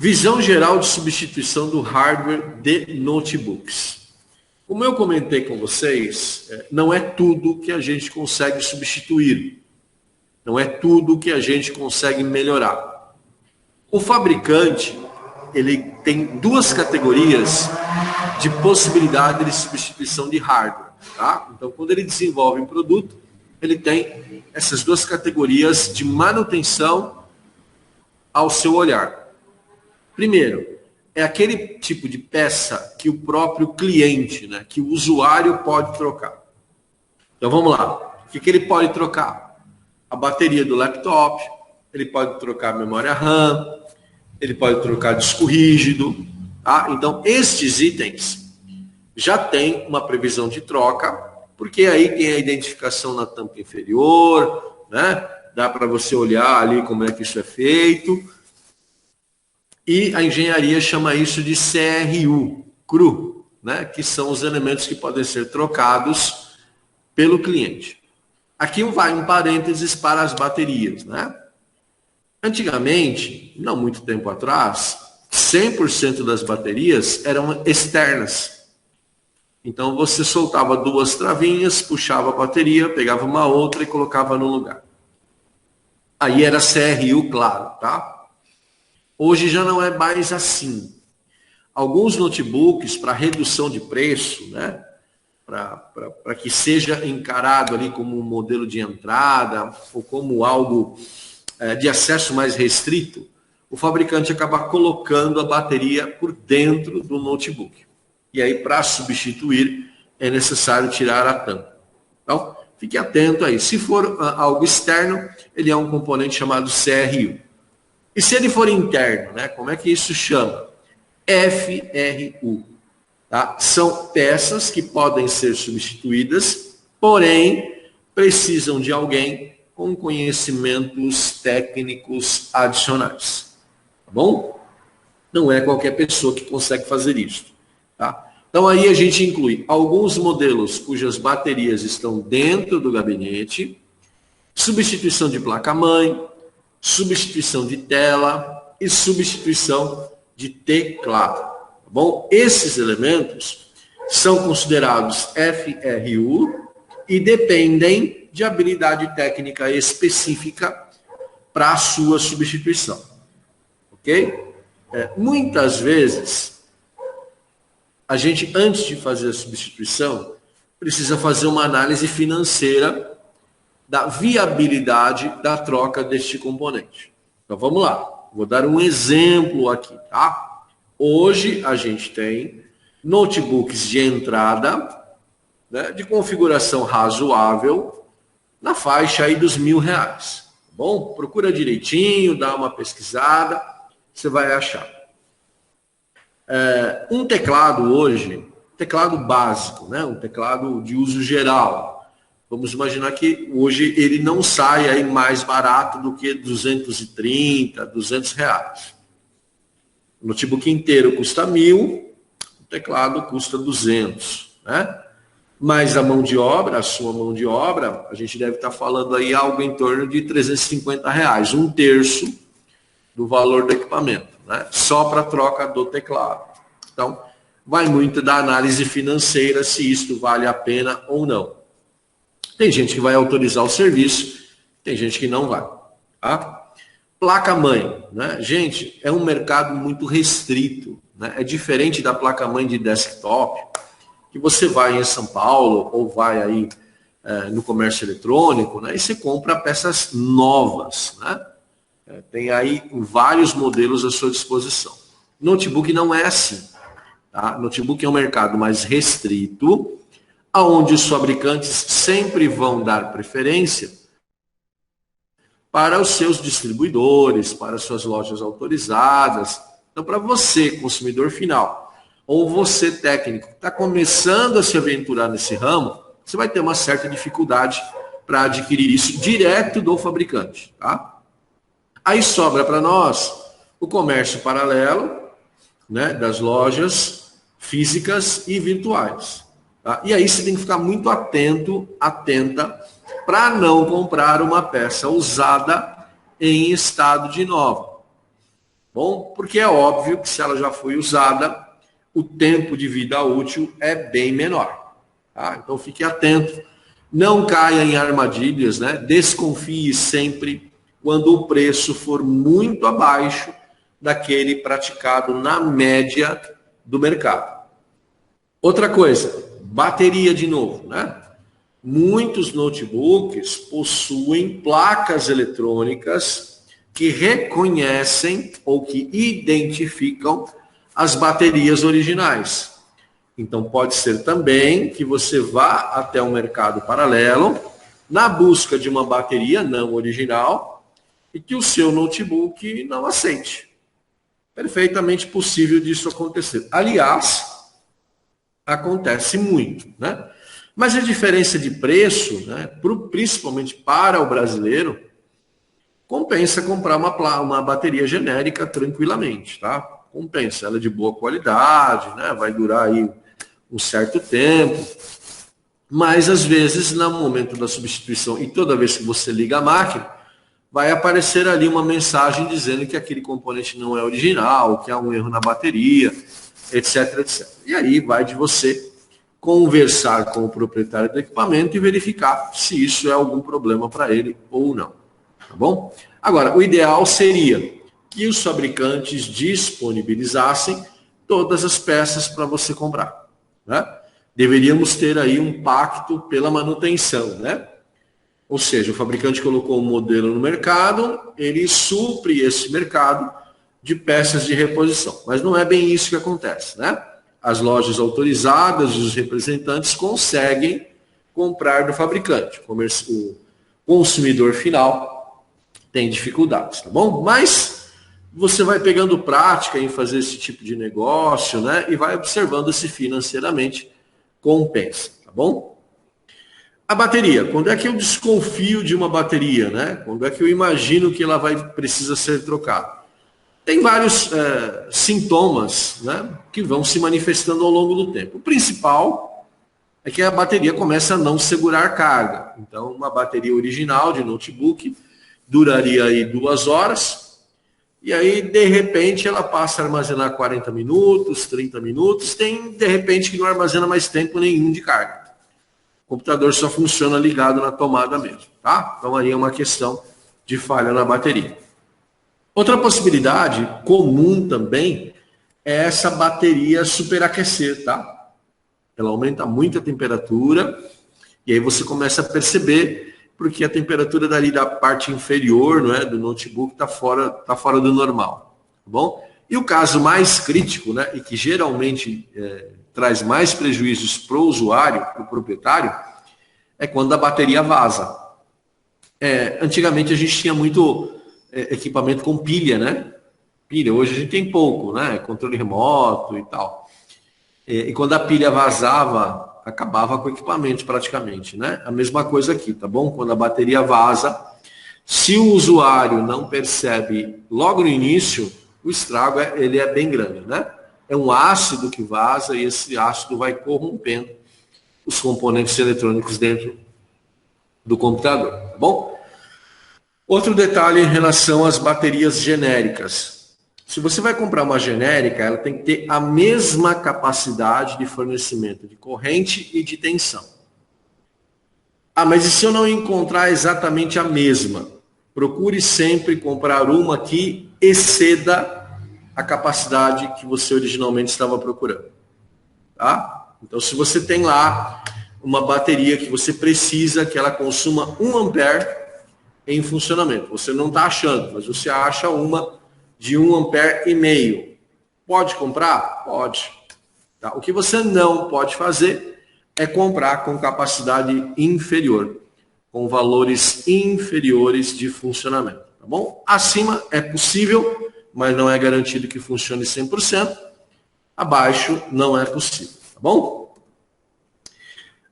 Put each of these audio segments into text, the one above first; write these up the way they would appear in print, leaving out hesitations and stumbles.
Visão geral de substituição do hardware de notebooks. Como eu comentei com vocês, não é tudo que a gente consegue substituir. Não é tudo que a gente consegue melhorar. O fabricante, ele tem duas categorias de possibilidade de substituição de hardware. Tá? Então, quando ele desenvolve um produto, ele tem essas duas categorias de manutenção ao seu olhar. Primeiro, é aquele tipo de peça que o próprio cliente, né, que o usuário pode trocar. Então vamos lá. O que ele pode trocar? A bateria do laptop, ele pode trocar a memória RAM, ele pode trocar disco rígido. Tá? Então, estes itens já tem uma previsão de troca, porque aí tem a identificação na tampa inferior, né? Dá para você olhar ali como é que isso é feito. E a engenharia chama isso de CRU, né? Que são os elementos que podem ser trocados pelo cliente. Aqui vai um parênteses para as baterias, né? Antigamente, não muito tempo atrás, 100% das baterias eram externas. Então você soltava duas travinhas, puxava a bateria, pegava uma outra e colocava no lugar. Aí era CRU, claro, tá? Hoje já não é mais assim. Alguns notebooks, para redução de preço, né? Para que seja encarado ali como um modelo de entrada ou como algo de acesso mais restrito, o fabricante acaba colocando a bateria por dentro do notebook. E aí, para substituir, é necessário tirar a tampa. Então, fique atento aí. Se for algo externo, ele é um componente chamado CRU. E se ele for interno, né? Como é que isso chama? FRU. Tá? São peças que podem ser substituídas, porém precisam de alguém com conhecimentos técnicos adicionais. Tá bom? Não é qualquer pessoa que consegue fazer isso. Tá? Então aí a gente inclui alguns modelos cujas baterias estão dentro do gabinete, substituição de placa-mãe, substituição de tela e substituição de teclado. Tá bom? Esses elementos são considerados FRU e dependem de habilidade técnica específica para a sua substituição. Ok? Muitas vezes, a gente, antes de fazer a substituição, precisa fazer uma análise financeira da viabilidade da troca deste componente. Então vamos lá, vou dar um exemplo aqui, tá? Hoje a gente tem notebooks de entrada, né, de configuração razoável, na faixa aí dos R$1.000. Tá bom? Procura direitinho, dá uma pesquisada, você vai achar. Um teclado hoje, teclado básico, né, um teclado de uso geral. Vamos imaginar que hoje ele não sai aí mais barato do que R$230, R$200. O notebook inteiro custa 1.000, o teclado custa 200, né? Mas a mão de obra, a sua mão de obra, a gente deve estar falando aí algo em torno de R$350, 1/3 do valor do equipamento, né? Só para troca do teclado. Então, vai muito da análise financeira se isto vale a pena ou não. Tem gente que vai autorizar o serviço, tem gente que não vai. Tá? Placa-mãe, né? Gente, é um mercado muito restrito, né? É diferente da placa-mãe de desktop, que você vai em São Paulo ou vai aí no comércio eletrônico, né? E você compra peças novas, né? Tem aí vários modelos à sua disposição. Notebook não é assim. Tá? Notebook é um mercado mais restrito, onde os fabricantes sempre vão dar preferência para os seus distribuidores, para as suas lojas autorizadas. Então, para você, consumidor final, ou você, técnico, que está começando a se aventurar nesse ramo, você vai ter uma certa dificuldade para adquirir isso direto do fabricante. Tá? Aí sobra para nós o comércio paralelo, né, das lojas físicas e virtuais. Tá? E aí você tem que ficar muito atenta, para não comprar uma peça usada em estado de nova. Bom, porque é óbvio que se ela já foi usada, o tempo de vida útil é bem menor. Tá? Então fique atento, não caia em armadilhas, né? Desconfie sempre quando o preço for muito abaixo daquele praticado na média do mercado. Outra coisa, bateria de novo, né? Muitos notebooks possuem placas eletrônicas que reconhecem ou que identificam as baterias originais. Então pode ser também que você vá até um mercado paralelo na busca de uma bateria não original e que o seu notebook não aceite. Perfeitamente possível disso acontecer. Aliás, acontece muito, né? Mas a diferença de preço, né, principalmente para o brasileiro, compensa comprar uma bateria genérica tranquilamente, tá? Compensa, ela é de boa qualidade, né? Vai durar aí um certo tempo. Mas às vezes, no momento da substituição, e toda vez que você liga a máquina, vai aparecer ali uma mensagem dizendo que aquele componente não é original, que há um erro na bateria, etc, etc. E aí vai de você conversar com o proprietário do equipamento e verificar se isso é algum problema para ele ou não. Tá bom? Agora, o ideal seria que os fabricantes disponibilizassem todas as peças para você comprar, né? Deveríamos ter aí um pacto pela manutenção, né? Ou seja, o fabricante colocou um modelo no mercado, ele supre esse mercado de peças de reposição. Mas não é bem isso que acontece, né? As lojas autorizadas e os representantes conseguem comprar do fabricante. O consumidor final tem dificuldades, tá bom? Mas você vai pegando prática em fazer esse tipo de negócio, né? E vai observando se financeiramente compensa, tá bom? A bateria, quando é que eu desconfio de uma bateria, né? Quando é que eu imagino que ela precisa ser trocada? Tem vários sintomas, né, que vão se manifestando ao longo do tempo. O principal é que a bateria começa a não segurar carga. Então, uma bateria original de notebook duraria aí 2 horas, e aí, de repente, ela passa a armazenar 40 minutos, 30 minutos, tem, de repente, que não armazena mais tempo nenhum de carga. O computador só funciona ligado na tomada mesmo, tá? Então, aí é uma questão de falha na bateria. Outra possibilidade comum também é essa bateria superaquecer, tá? Ela aumenta muito a temperatura e aí você começa a perceber porque a temperatura dali da parte inferior, não é, do notebook tá fora do normal, tá bom? E o caso mais crítico, né, e que geralmente traz mais prejuízos para o usuário, para o proprietário, é quando a bateria vaza. Antigamente a gente tinha muito equipamento com pilha, né? Pilha, hoje a gente tem pouco, né? Controle remoto e tal. E quando a pilha vazava, acabava com o equipamento praticamente, né? A mesma coisa aqui, tá bom? Quando a bateria vaza, se o usuário não percebe logo no início, o estrago ele é bem grande, né? É um ácido que vaza e esse ácido vai corrompendo os componentes eletrônicos dentro do computador, tá bom? Outro detalhe em relação às baterias genéricas. Se você vai comprar uma genérica, ela tem que ter a mesma capacidade de fornecimento de corrente e de tensão. Ah, mas e se eu não encontrar exatamente a mesma? Procure sempre comprar uma que exceda a capacidade que você originalmente estava procurando. Tá? Então, se você tem lá uma bateria que você precisa que ela consuma 1 ampere em funcionamento. Você não está achando, mas você acha uma de 1,5 ampere. Pode comprar? Pode. Tá? O que você não pode fazer é comprar com capacidade inferior, com valores inferiores de funcionamento. Tá bom? Acima é possível, mas não é garantido que funcione 100%. Abaixo não é possível. Tá bom?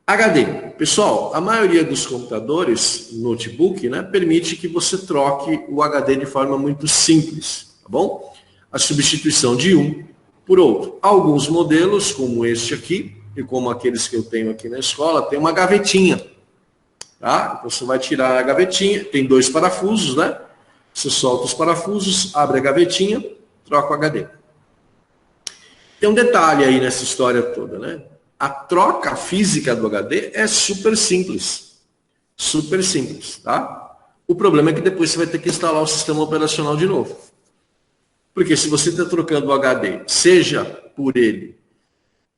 HD. Pessoal, a maioria dos computadores, notebook, né, permite que você troque o HD de forma muito simples, tá bom? A substituição de um por outro. Alguns modelos, como este aqui, e como aqueles que eu tenho aqui na escola, tem uma gavetinha, tá? Então você vai tirar a gavetinha, tem 2 parafusos, né? Você solta os parafusos, abre a gavetinha, troca o HD. Tem um detalhe aí nessa história toda, né? A troca física do HD é super simples. Super simples, tá? O problema é que depois você vai ter que instalar o sistema operacional de novo. Porque se você está trocando o HD, seja por ele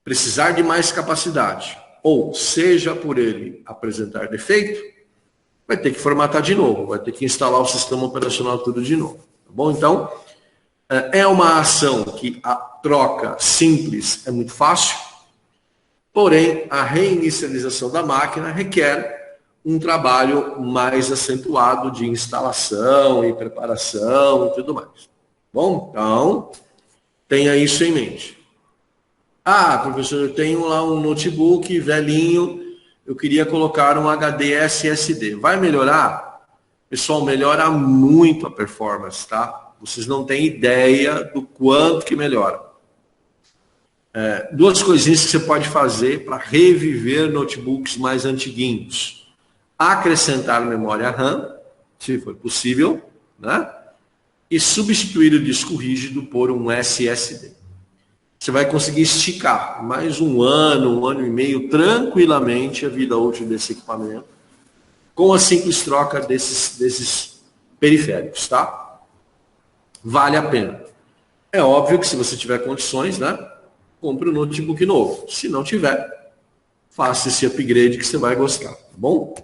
precisar de mais capacidade, ou seja por ele apresentar defeito, vai ter que formatar de novo, vai ter que instalar o sistema operacional tudo de novo. Tá bom? Então, é uma ação que a troca simples é muito fácil, porém, a reinicialização da máquina requer um trabalho mais acentuado de instalação e preparação e tudo mais. Bom, então, tenha isso em mente. Ah, professor, eu tenho lá um notebook velhinho, eu queria colocar um HD SSD. Vai melhorar? Pessoal, melhora muito a performance, tá? Vocês não têm ideia do quanto que melhora. Duas coisinhas que você pode fazer para reviver notebooks mais antiguinhos. Acrescentar memória RAM, se for possível, né? E substituir o disco rígido por um SSD. Você vai conseguir esticar mais um ano e meio, tranquilamente, a vida útil desse equipamento, com a simples troca desses periféricos, tá? Vale a pena. É óbvio que se você tiver condições, né, compre um notebook novo. Se não tiver, faça esse upgrade que você vai gostar, tá bom?